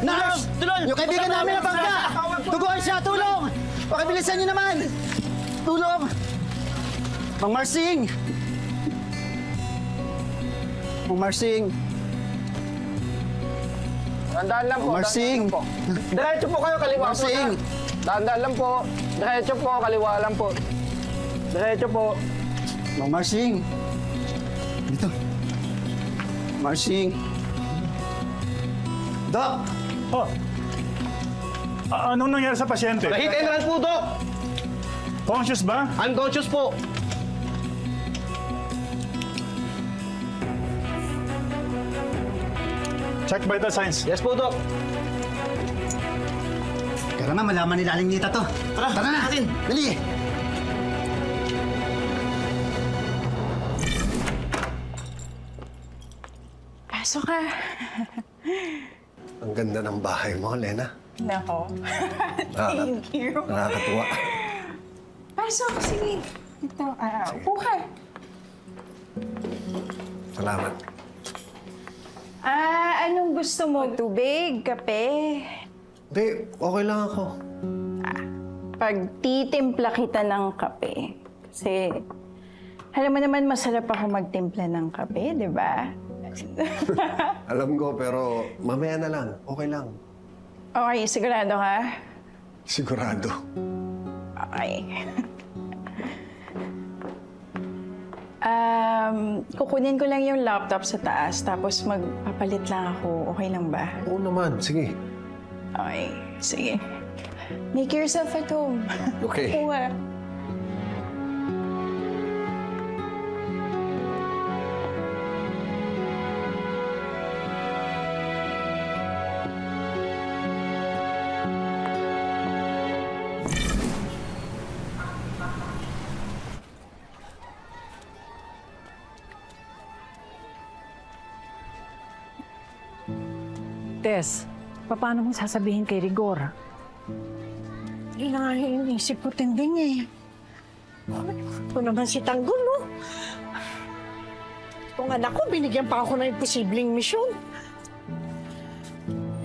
Nurse! Tulong! Yung kaibigan namin na bangga! Tuguan siya! Tulong! Pakibilisan niyo naman! Tulong! Mang Marsing! Mang Marsing! Dahan-dahan lang po. Mang Marsing! Diretso po kayo, kaliwa po. Marsing! Dahan-dahan lang po. Diretso po, kaliwa lang po. Diretso po. Mang Marsing! Dito. Marsing! Doc! Oh. Anong nangyari sa pasyente? Hit and run po, Dok. Conscious ba? Unconscious po. Check vital signs. Yes po, Dok. Kaya naman malaman nila aling nita to. Tara na! Atin. Dali! Pasok ka. Ang ganda ng bahay mo, Lena. Nako. Thank you. Nakakatuwa. Pasok, sige. Ito, upo ka. Salamat. Anong gusto mo? Tubig, kape? Hindi, okay lang ako. Pagtitimpla kita ng kape. Kasi, alam mo naman masarap ako magtimpla ng kape, di ba? Alam ko, pero mamaya na lang. Okay lang. Okay, sigurado ka? Sigurado. Okay. Kukunin ko lang yung laptop sa taas, tapos magpapalit lang ako. Okay lang ba? Oo naman, sige. Okay, sige. Make yourself at home. Okay. Oo nga. Tess, paano mo sasabihin kay Rigor? Hindi na nga iniisip ko tinding eh. Ito naman si Tanggol, no? Kung anak ko, binigyan pa ako ng imposibleng misyon.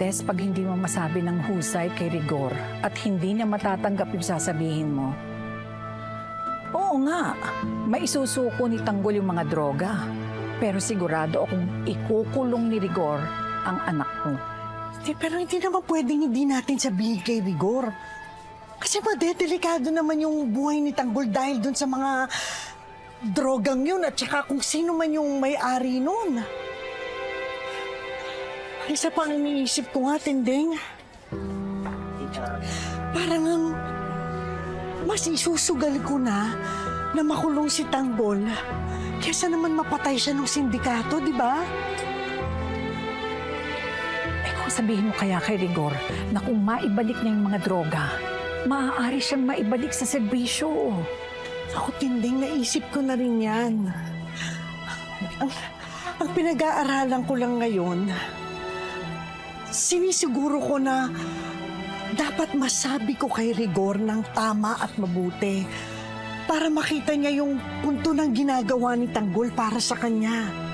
Tess, pag hindi mo masabi ng husay kay Rigor at hindi niya matatanggap yung sasabihin mo, oo nga, maisusuko ni Tanggol yung mga droga. Pero sigurado akong ikukulong ni Rigor ang anak mo. Pero hindi naman pwedeng hindi natin sabihin kay Rigor. Kasi madedelikado naman yung buhay ni Tanggol dahil dun sa mga drogang yun at saka kung sino man yung may-ari nun. Isa pa ang iniisip ko nga, Tinding. Parang ang mas isusugal ko na makulong si Tanggol kesa naman mapatay siya ng sindikato, di ba? Sabihin mo kaya kay Rigor na kung maibalik niya yung mga droga, maaari siyang maibalik sa serbisyo. Ako, Tinding, naisip ko na rin yan. Ang pinag-aaralan ko lang ngayon, sinisiguro ko na dapat masabi ko kay Rigor ng tama at mabuti para makita niya yung punto ng ginagawa ni Tanggol para sa kanya.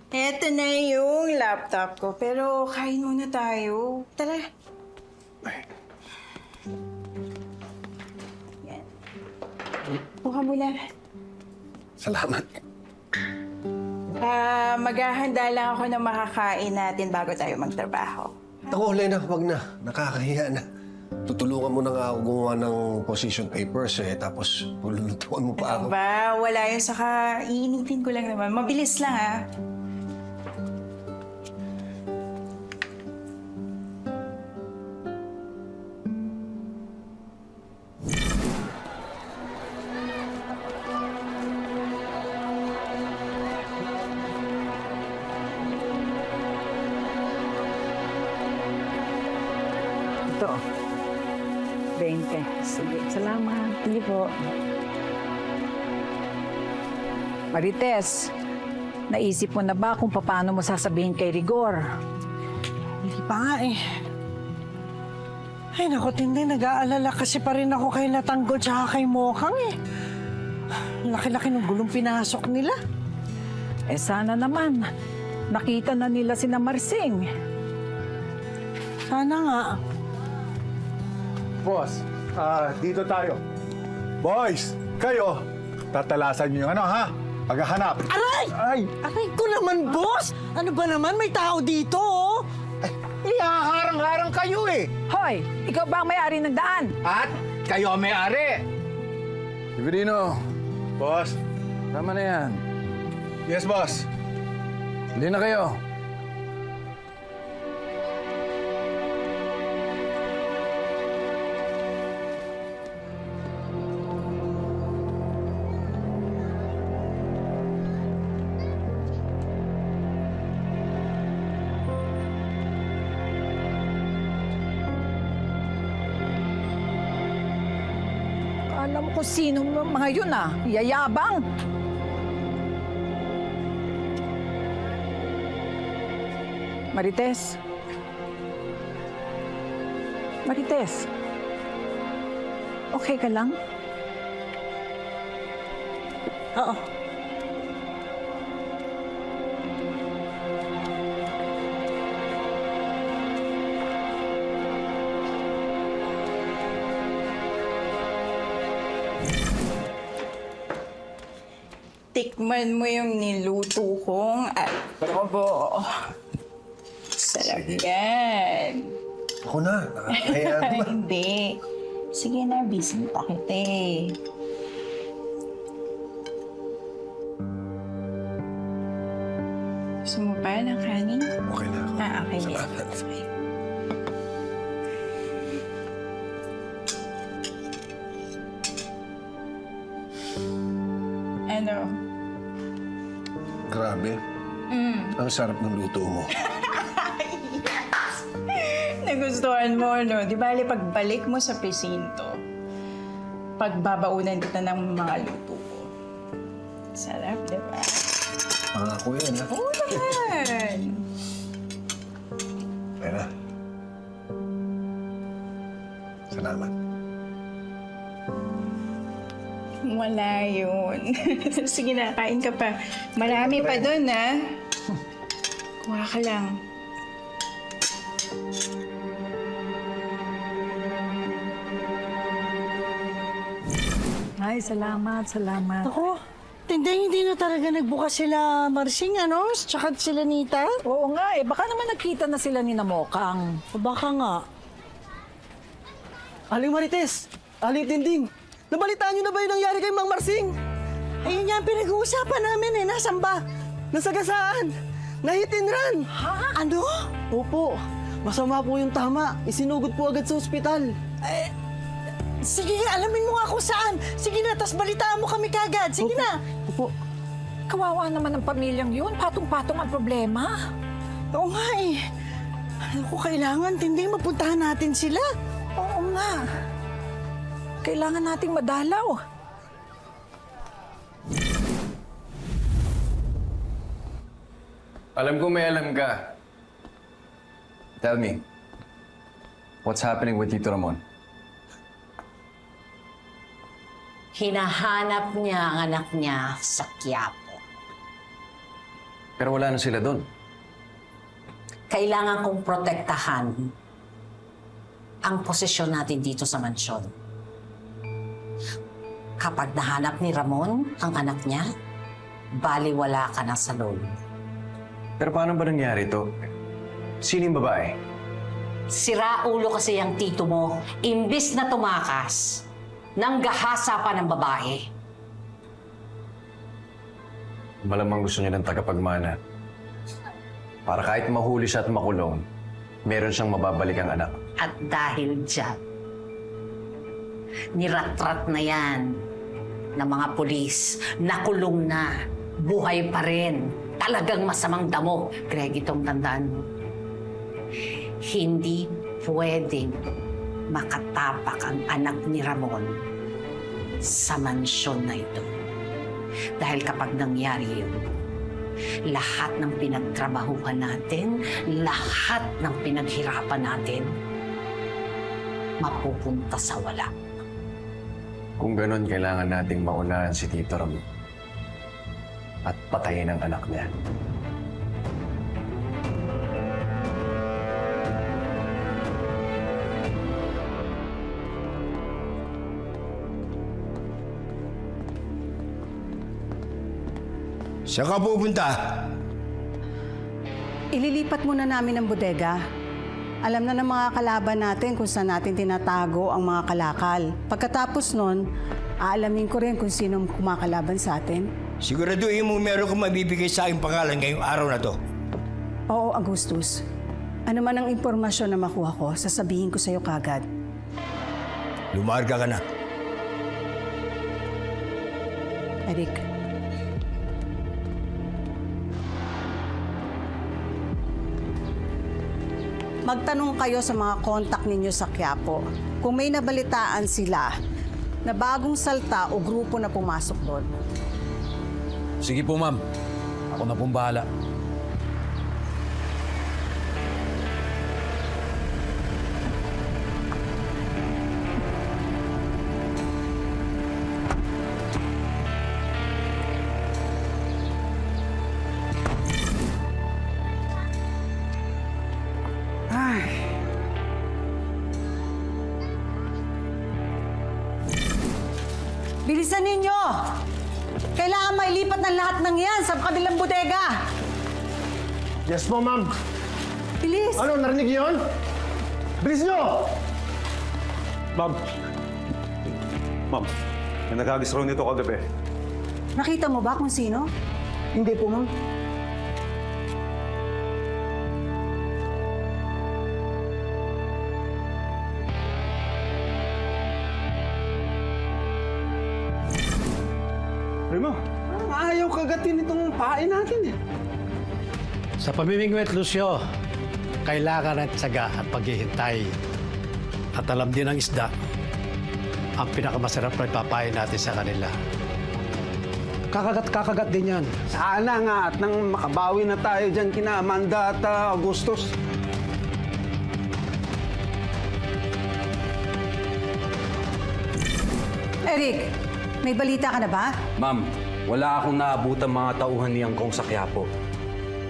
Eto na yung laptop ko, pero kain muna tayo. Tara. Yan. Buka muna. Salamat. Maghahanda lang ako ng makakain natin bago tayo magtrabaho. Ako, Lena, wag na. Nakakahiya na. Tutulungan mo na nga ako gumawa ng position papers eh, tapos lulutuan mo pa ako. Ba, wala yun. Saka iinitin ko lang naman. Mabilis lang, ha? Ito. 20. Sige, salamat. Hindi po. Marites, naisip mo na ba kung paano mo sasabihin kay Rigor? Hindi pa nga eh. Ay, naku, Tinday, nag-aalala kasi pa rin ako kay Natanggol tsaka kay Mokang eh. Laki-laki ng gulong pinasok nila. Eh sana naman, nakita na nila si Marsing. Sana nga. Boss, dito tayo. Boys, kayo, tatalasan niyo yung ano, ha? Paghahanap. Aray! Ay! Aray ko naman, boss! Ano ba naman? May tao dito, oh! Ihaharang-harang kayo eh. Hoy, ikaw ba ang may-ari ng daan? At kayo ang may-ari. Severino, Boss. tama na yan. Yes, boss. Hindi na kayo. Alam mo kung sino mga yun yayabang. Marites. Marites. Okay ka lang? Oo. Tikman mo yung niluto kong adobo. Sarap yan. Ako na, nakakahiya naman. Hindi. Sige na, busy pa kita eh. Gusto mo pa ng kanin? Okay na ako. Okay. Salamat. Okay. Ano? Grabe. Ang sarap ng luto mo. Nagustuhan mo, no? Di bali, pagbalik mo sa presinto, pagbabaunan kita ng mga luto ko. Sarap, di ba? Pangako yan, ha? Oo naman! Pera. Salamat. Wala yun. Sige na, kain ka pa. Marami pa dun, ha? Kuha ka lang. Ay, salamat. Ako, Tinday, hindi na talaga nagbukas sila Marsing, ano? Tsaka sila Nita. Oo nga baka naman nagkita na sila ni Namokang. O baka nga. Aling Marites, Aling Tinding, nabalitaan niyo na ba yung nangyari kay Mang Marsing? Ayun nga, pinag-uusapan namin eh. Nasaan ba? Nasagasaan! Nahit and run! Ha? Ano? Opo, masama po yung tama. Isinugod po agad sa ospital. Sige, alamin mo nga kung saan. Sige na, tas balitaan mo kami kagad. Sige na. Opo. Kawawa naman ang pamilyang yun. Patong-patong ang problema. Oo nga eh. Ano ko kailangan, Tinday, mapuntahan natin sila. Oo nga. Kailangan nating madalaw. Alam ko may alam ka. Tell me, what's happening with Tito Ramon? Hinahanap niya ang anak niya sa Quiapo. Pero wala na sila doon. Kailangan kong protektahan ang posisyon natin dito sa mansyon. Kapag nahanap ni Ramon ang anak niya, baliwala ka na sa loob. Pero paano ba nangyari ito? Sino yung babae? Sira ulo kasi ang tito mo, imbis na tumakas, nanggahasa pa ng babae. Malamang gusto niya ng tagapagmana. Para kahit mahuli siya at makulong, meron siyang mababalik ang anak. At dahil dyan, niratrat na yan ng mga pulis, nakulong na, buhay pa rin. Talagang masamang damo. Greg, itong tandaan mo. Hindi pwedeng makatapak ang anak ni Ramon sa mansyon na ito. Dahil kapag nangyari yun, lahat ng pinagtrabahuhan natin, lahat ng pinaghirapan natin, mapupunta sa wala. Kung ganon, kailangan nating maunahan si Tito Ramon at patayin ang anak niya. Saan ka pupunta? Ililipat muna namin ang bodega. Alam na ng mga kalaban natin kung saan natin tinatago ang mga kalakal. Pagkatapos nun, aalamin ko rin kung sino kumakalaban sa atin. Siguraduhin mo meron kang mabibigay sa aking pangalan ngayong araw na to. Oo, Augustus. Ano man ang impormasyon na makuha ko, sasabihin ko sa'yo kagad. Lumarga ka na. Eric. Magtanong kayo sa mga kontak ninyo sa Quiapo kung may nabalitaan sila na bagong salta o grupo na pumasok doon. Sige po, ma'am. Ako na pong bahala. Bilisan ninyo! Kailangan mailipat ng lahat ng yan sa kabilang bodega! Yes po, ma'am. Bilis! Ano, narinig niyo yun? Bilis niyo! Ma'am. Ma'am, may nagagis raw nito kagabi. Nakita mo ba kung sino? Hindi po, ma'am. Primo. Ayaw kagatin itong pain natin eh. Sa pamimingwit, Lucio, kailangan ng tiyaga at paghihintay. At alam din ng isda, ang pinakamasarap na ipapain natin sa kanila. Kakagat din yan. Sana nga at nang makabawi na tayo dyan kina Amanda at Augustus. Eric, may balita ka na ba? Ma'am, wala akong naabutang mga tauhan ni Angkong sa Quiapo.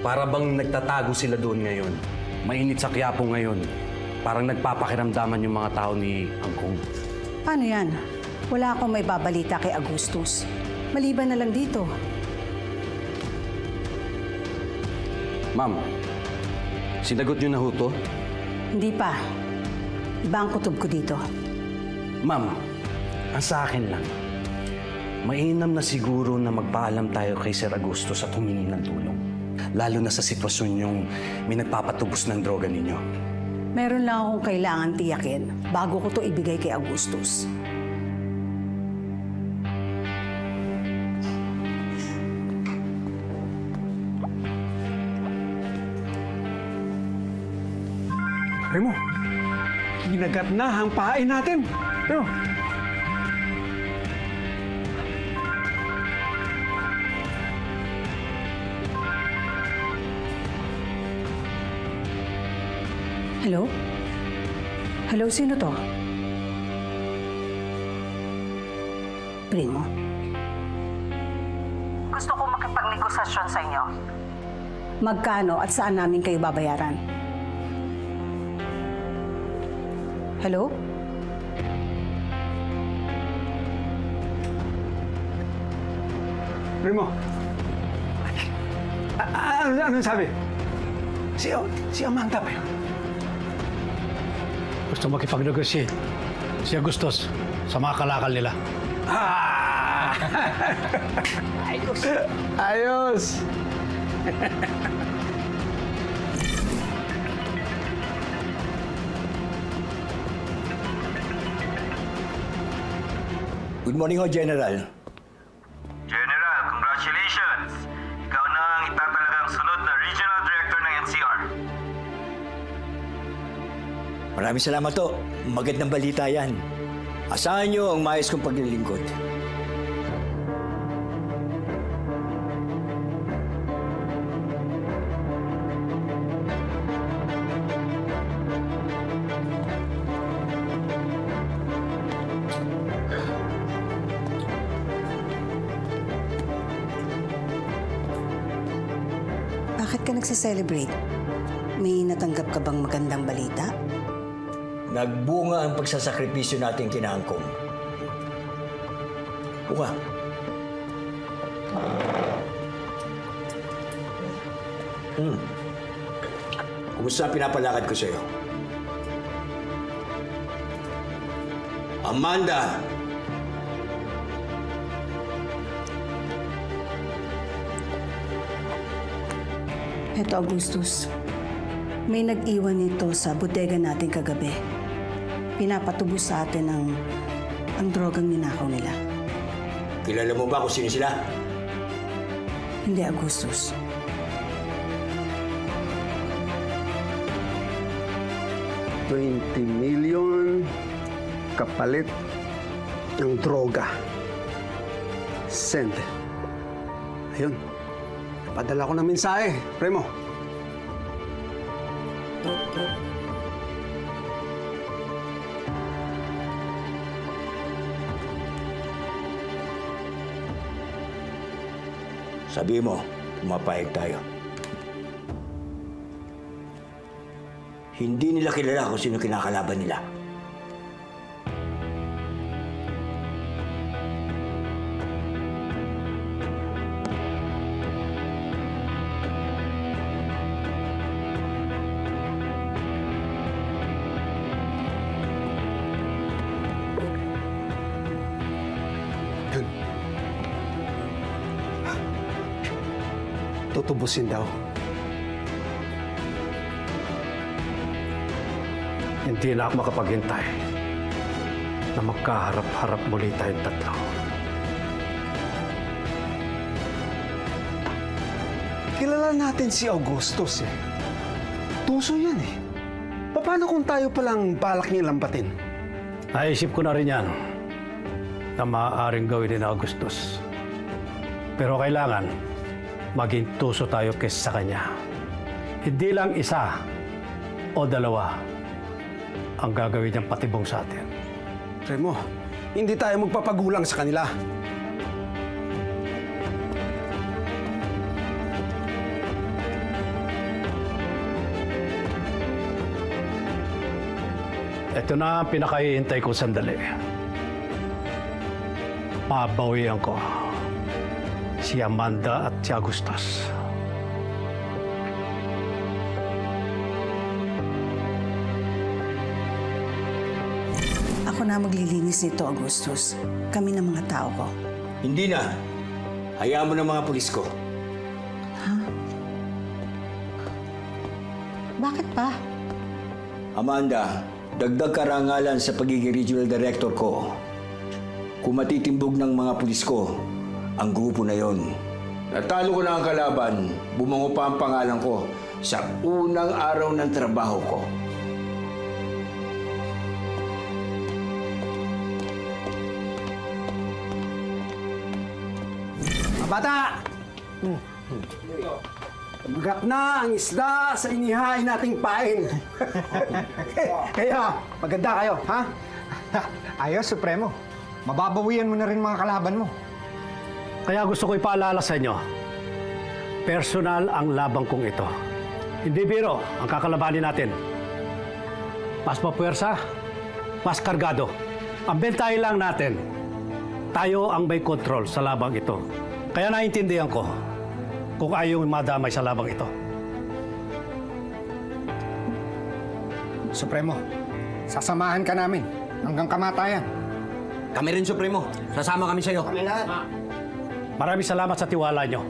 Para bang nagtatago sila doon ngayon. Mainit sa Quiapo ngayon. Parang nagpapakiramdaman yung mga tao ni Angkong. Paano yan? Wala akong may babalita kay Augustus. Maliban na lang dito. Ma'am, sinagot niyo na ho to? Hindi pa. Iba ang kutob ko dito. Ma'am, ang sa akin lang, mainam na siguro na magpaalam tayo kay Sir Agustus at humingi ng tulong. Lalo na sa sitwasyon yung may nagpapatubos ng droga ninyo. Meron lang akong kailangan tiyakin bago ko to ibigay kay Augustus. Primo, kinagat na ang pain natin. Primo. Hello? Hello, sino to? Primo? Gusto ko makipagnegosasyon sa inyo. Magkano at saan namin kayo babayaran? Hello? Primo. Anong sabi? Si Amanda pa yun. Gusto makipag-negotiate si Agustus sa mga kalakal nila. Ayos! Ayos! Good morning ho, General. General, congratulations! Ikaw na ang itatalagang sunod na Regional Director ng NCR. Maraming salamat ho. Magandang balita yan. Asahan nyo ang maayos kong paglilingkod. Bakit ka nagse-celebrate? May natanggap ka bang magandang balita? Nagbunga ang pagsasakripisyo natin kina Angkong. Bunga. Kumusta ang pinapalakad ko sa'yo? Amanda! Eto, Augustus. May nag-iwan nito sa bodega natin kagabi. Pinapatubos sa atin ang drogang ninakaw nila. Kilala mo ba kung sino sila? Hindi, Augustus. $20 million kapalit ng droga. Send. Ayun. Napadala ko ng mensahe, Premo. Sabi mo, pumapayag tayo. Hindi nila kilala kung sino kinakalaban nila. Tutubusin daw. Hindi na ako makapaghintay na magkaharap-harap muli tayong tatlo. Kilala natin si Augustus eh. Tuso yan eh. Paano kung tayo palang balak niya lambatin? Naisip ko na rin yan na maaaring gawin ni Augustus. Pero kailangan maging tuso tayo kaysa sa kanya. Hindi lang isa o dalawa ang gagawin niyang patibong sa atin. Remo, hindi tayo magpapagulang sa kanila. Ito na ang pinakahihintay ko sandali. Pabawian ko si Amanda at si Augustus. Ako na maglilinis nito, Augustus. Kami ng mga tao ko. Hindi na. Hayaan mo ng mga pulis ko. Bakit pa? Amanda, dagdag karangalan sa pagiging regional director ko. Kung matitimbog ng mga pulis ko, ang grupo na yon. Natalo ko na ang kalaban, bumango pa ang pangalan ko sa unang araw ng trabaho ko. Bata! Magap na ang isda sa inihain nating pain. Kaya, maganda kayo, ha? Ayos, Supremo. Mababawian mo na rin mga kalaban mo. Kaya gusto ko ipaalala sa inyo, personal ang labang kong ito. Hindi biro ang kakalabanin natin. Mas mapuwersa, mas kargado. Ang bentahin lang natin, tayo ang may kontrol sa labang ito. Kaya naiintindihan ko kung ayaw madamay sa labang ito. Supremo, sasamahan ka namin hanggang kamatayan. Kami rin, Supremo. Sasama kami sa'yo. Maraming salamat sa tiwala nyo.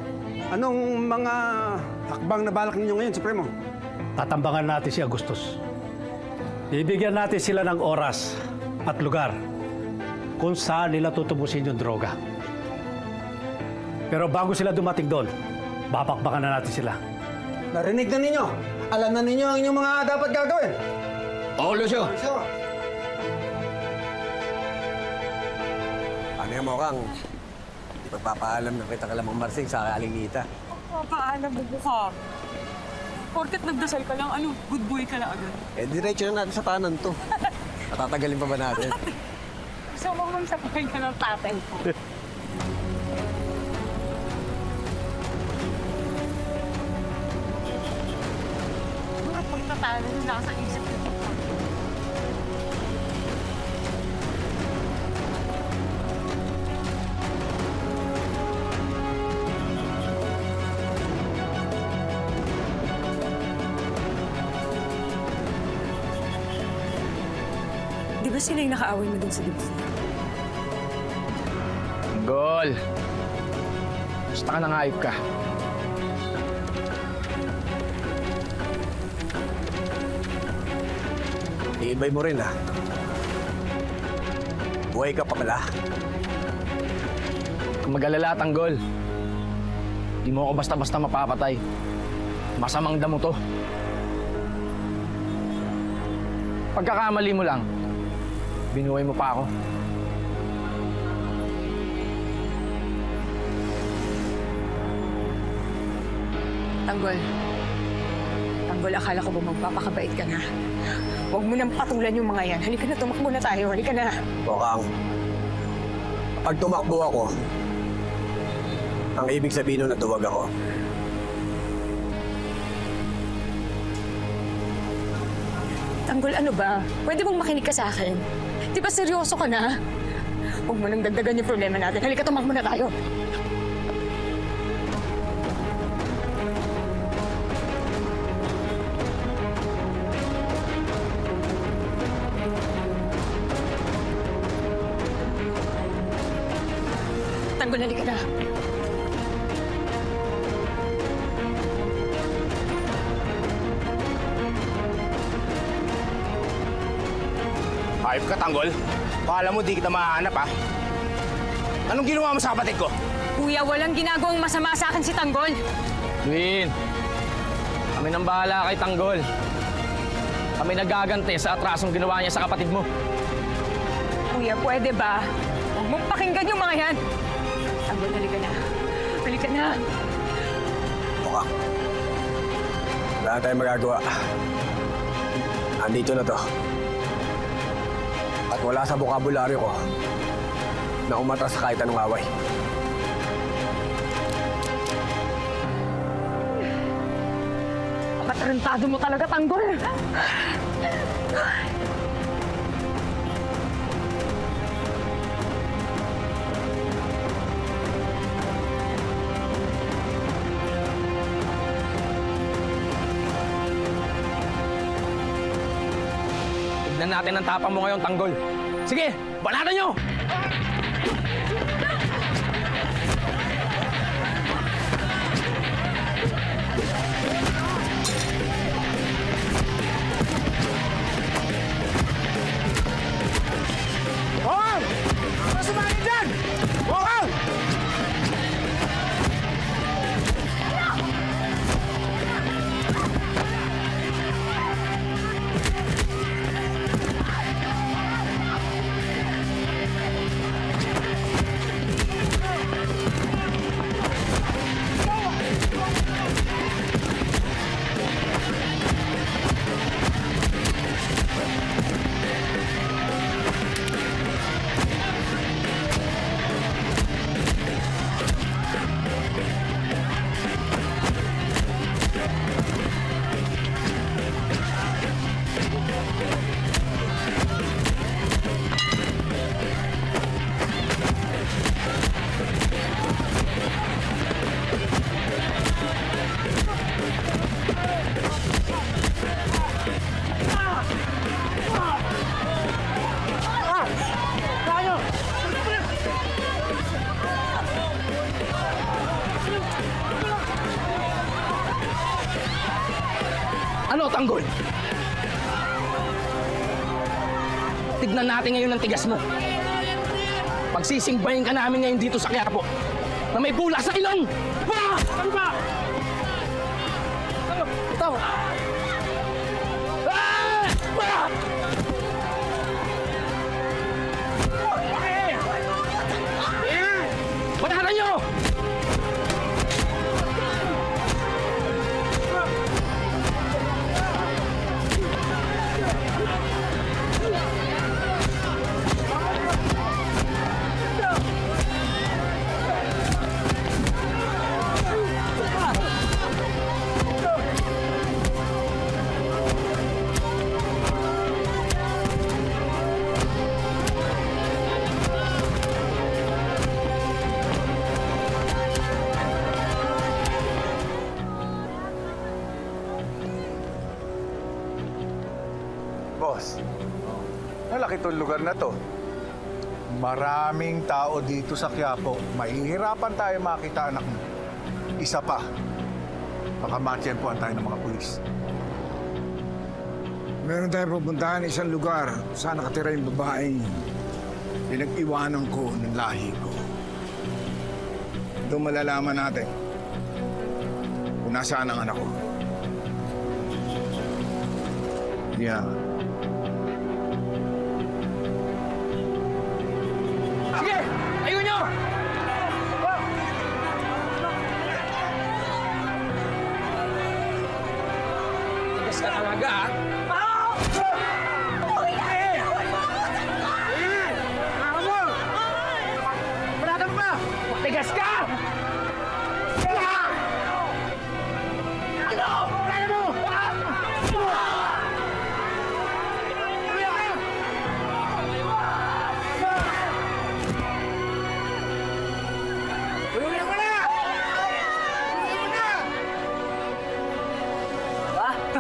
Anong mga hakbang na balak ninyo ngayon, Supremo? Tatambangan natin si Augustus. Bibigyan natin sila ng oras at lugar kung saan nila tutubusin yung droga. Pero bago sila dumating doon, babakbakan na natin sila. Narinig na ninyo. Alam na ninyo ang inyong mga dapat gagawin. Oo, Lucio. Ano yung mukhang? Di pagpapaalam na kita kalamang Marsing sa Alingita. Papaalam mo ka. Porket nagdasal ka lang, good boy ka na agad. Eh, diretso na natin sa tanan to. Patatagalin pa ba natin? So, mong sabihin ka ng tatay ko. pagtatalo na nasa isip ko. Di ba sila yung nakaaway mo dun sa dibdib? Tanggol! Basta ka nangayop ka. Iibay mo rin, ha? Buhay ka pa pala. Kung mag-alala, Tanggol. Di mo ako basta-basta mapapatay. Masamang damo to. Pagkakamali mo lang, binuhay mo pa ako. Tanggol. Tanggol, akala ko ba magpapakabait ka na? Huwag mo nang patulan yung mga yan. Halika na, tumakbo na tayo. Halika na. Bokang, pag tumakbo ako, ang ibig sabihin nun natuwag ako. Tanggol, ano ba? Pwede bang makinig ka sa akin? Di ba seryoso ka na? Huwag mo nang dagdagan yung problema natin. Halika, tumakbo na tayo. Tanggol, halika na. Ayop ka, Tanggol. Pakala mo di kita mahanap, ha? Anong ginawa mo sa kapatid ko? Kuya, walang ginagawang masama sa akin si Tanggol. Lynn, kami nang bahala kay Tanggol. Kami nagagante sa atrasong ginawa niya sa kapatid mo. Kuya, pwede ba? Huwag mong pakinggan yung mga yan. Tanggol, halika na. Halika na. Bokang, wala na tayong magagawa. Andito na to. At wala sa bokabularyo ko na umatras sa kahit anong away. Matarantado mo talaga, Tanggol. Tignan natin ang tapang mo ngayon, Tanggol. Sige, banatan nyo! Bokang! Ano sumanin dyan? Bokang! Ano, Tanggol? Tignan natin ngayon ang tigas mo. Pagsisingbahin ka namin ngayon dito sa Quiapo na may bula sa ilong! Ano ba? Ito! Banatan nyo! itong lugar na to. Maraming tao dito sa Quiapo. Mahihirapan tayo makita anak mo. Isa pa, baka matsyempohan tayo ng mga pulis. Meron tayo pupuntahan isang lugar. Saan nakatira yung babaeng pinag-iwanan ko ng lahi ko. Doon malalaman natin kung nasaan ang anak ko. Yeah. Sige! Ayun nyo! Tigas ka talaga, ha? Panatang pa! Tigas ka!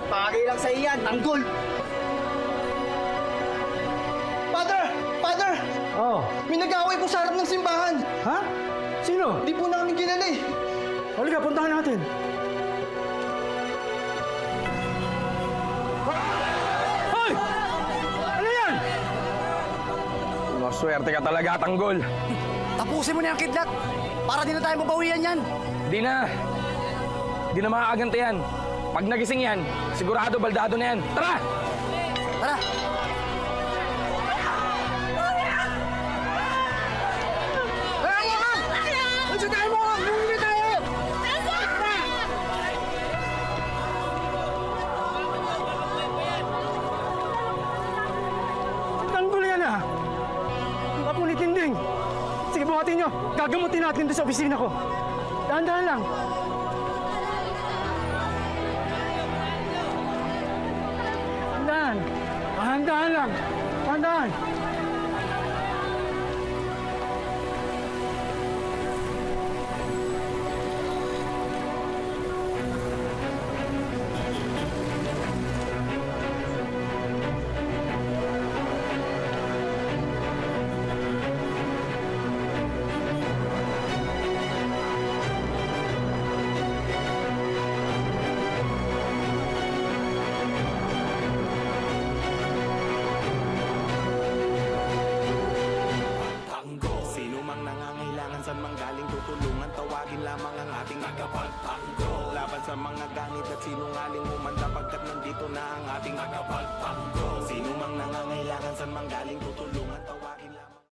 Bagay lang sa iyan, tanggol! Father! Father! Oh, May nag-aaway po sa harap ng simbahan! ha? Sino? Di po namin kilala eh! Halika, puntahan natin. Hoy! Ano yan? Maswerte ka talaga, tanggol. Tapusin mo na yung kidlat! Para di na tayo mabawian yan! Di na. Di na makakagante yan. Pag nagising yan, sigurado baldado na yan. Tara! Tara! Tanggol yan ah. Ang kapunitinding. Sige, buhatin nyo. Gagamutin natin doon sa opisina ko. Dahan-dahan lang. Dahan. Dahan-dahan lang. Dahan-dahan. Sino mang nangangailangan saan mang galing tutulungan, tawagin lamang ang ating tagapagtanggol. Laban sa mga ganit at sinungaling umanda pagkat nandito na ang ating tagapagtanggol. Sino mang nangangailangan saan mang galing tutulungan.